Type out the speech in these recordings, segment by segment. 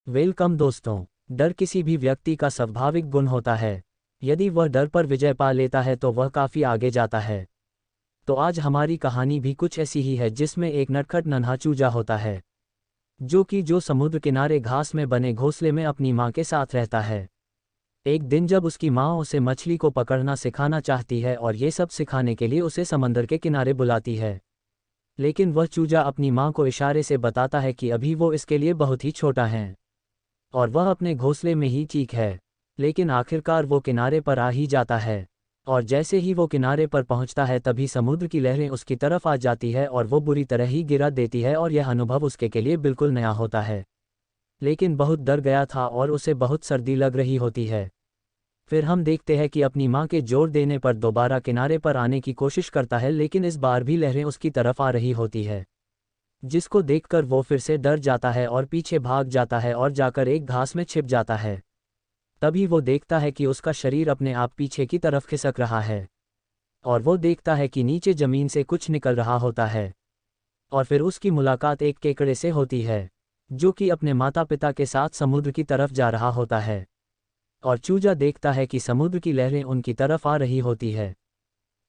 Welcome दोस्तों। डर किसी भी व्यक्ति का स्वाभाविक गुण होता है। यदि वह डर पर विजय पा लेता है तो वह काफ़ी आगे जाता है। तो आज हमारी कहानी भी कुछ ऐसी ही है, जिसमें एक नटखट नन्हा चूजा होता है जो समुद्र किनारे घास में बने घोंसले में अपनी माँ के साथ रहता है। एक दिन जब उसकी माँ उसे मछली को पकड़ना सिखाना चाहती है और ये सब सिखाने के लिए उसे समंदर के किनारे बुलाती है, लेकिन वह चूजा अपनी माँ को इशारे से बताता है कि अभी वो इसके लिए बहुत ही छोटा है और वह अपने घोंसले में ही ठीक है। लेकिन आखिरकार वो किनारे पर आ ही जाता है, और जैसे ही वो किनारे पर पहुंचता है तभी समुद्र की लहरें उसकी तरफ आ जाती है और वो बुरी तरह ही गिरा देती है, और यह अनुभव उसके के लिए बिल्कुल नया होता है। लेकिन बहुत डर गया था और उसे बहुत सर्दी लग रही होती है। फिर हम देखते हैं कि अपनी माँ के जोर देने पर दोबारा किनारे पर आने की कोशिश करता है, लेकिन इस बार भी लहरें उसकी तरफ आ रही होती है, जिसको देखकर वो फिर से डर जाता है और पीछे भाग जाता है और जाकर एक घास में छिप जाता है। तभी वो देखता है कि उसका शरीर अपने आप पीछे की तरफ खिसक रहा है, और वो देखता है कि नीचे जमीन से कुछ निकल रहा होता है। और फिर उसकी मुलाकात एक केकड़े से होती है, जो कि अपने माता पिता के साथ समुद्र की तरफ जा रहा होता है। और चूजा देखता है कि समुद्र की लहरें उनकी तरफ आ रही होती है।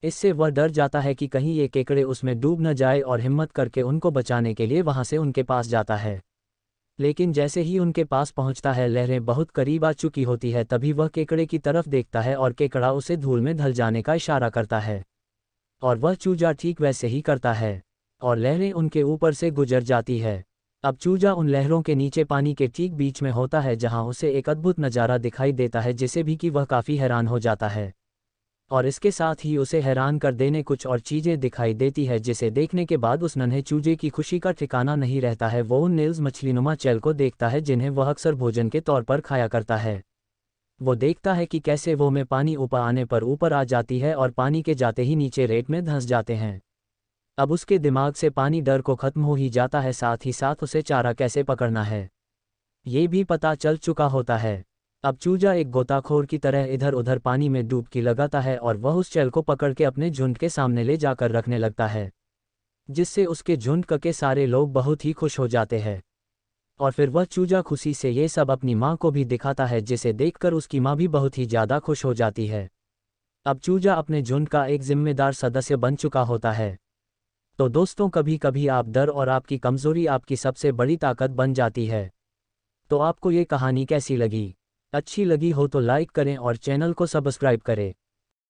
इससे वह डर जाता है कि कहीं ये केकड़े उसमें डूब न जाए, और हिम्मत करके उनको बचाने के लिए वहां से उनके पास जाता है। लेकिन जैसे ही उनके पास पहुंचता है, लहरें बहुत करीब आ चुकी होती है। तभी वह केकड़े की तरफ देखता है और केकड़ा उसे धूल में ढल जाने का इशारा करता है, और वह चूजा ठीक वैसे ही करता है, और लहरें उनके ऊपर से गुजर जाती है। अब चूजा उन लहरों के नीचे पानी के ठीक बीच में होता है, जहां उसे एक अद्भुत नज़ारा दिखाई देता है, जिसे भी कि वह काफ़ी हैरान हो जाता है। और इसके साथ ही उसे हैरान कर देने कुछ और चीज़ें दिखाई देती है, जिसे देखने के बाद उस नन्हे चूजे की खुशी का ठिकाना नहीं रहता है। वो उन नील्स मछलीनुमा चेल को देखता है, जिन्हें वह अक्सर भोजन के तौर पर खाया करता है। वो देखता है कि कैसे वो में पानी ऊपर आने पर ऊपर आ जाती है और पानी के जाते ही नीचे रेत में धंस जाते हैं। अब उसके दिमाग से पानी डर को खत्म हो ही जाता है, साथ ही साथ उसे चारा कैसे पकड़ना है ये भी पता चल चुका होता है। अब चूजा एक गोताखोर की तरह इधर उधर पानी में डुबकी लगाता है, और वह उस चेल को पकड़ के अपने झुंड के सामने ले जाकर रखने लगता है, जिससे उसके झुंड के सारे लोग बहुत ही खुश हो जाते हैं। और फिर वह चूजा खुशी से ये सब अपनी माँ को भी दिखाता है, जिसे देखकर उसकी माँ भी बहुत ही ज़्यादा खुश हो जाती है। अब चूजा अपने झुंड का एक जिम्मेदार सदस्य बन चुका होता है। तो दोस्तों, कभी कभी आप डर और आपकी कमज़ोरी आपकी सबसे बड़ी ताकत बन जाती है। तो आपको ये कहानी कैसी लगी? अच्छी लगी हो तो लाइक करें और चैनल को सब्सक्राइब करें।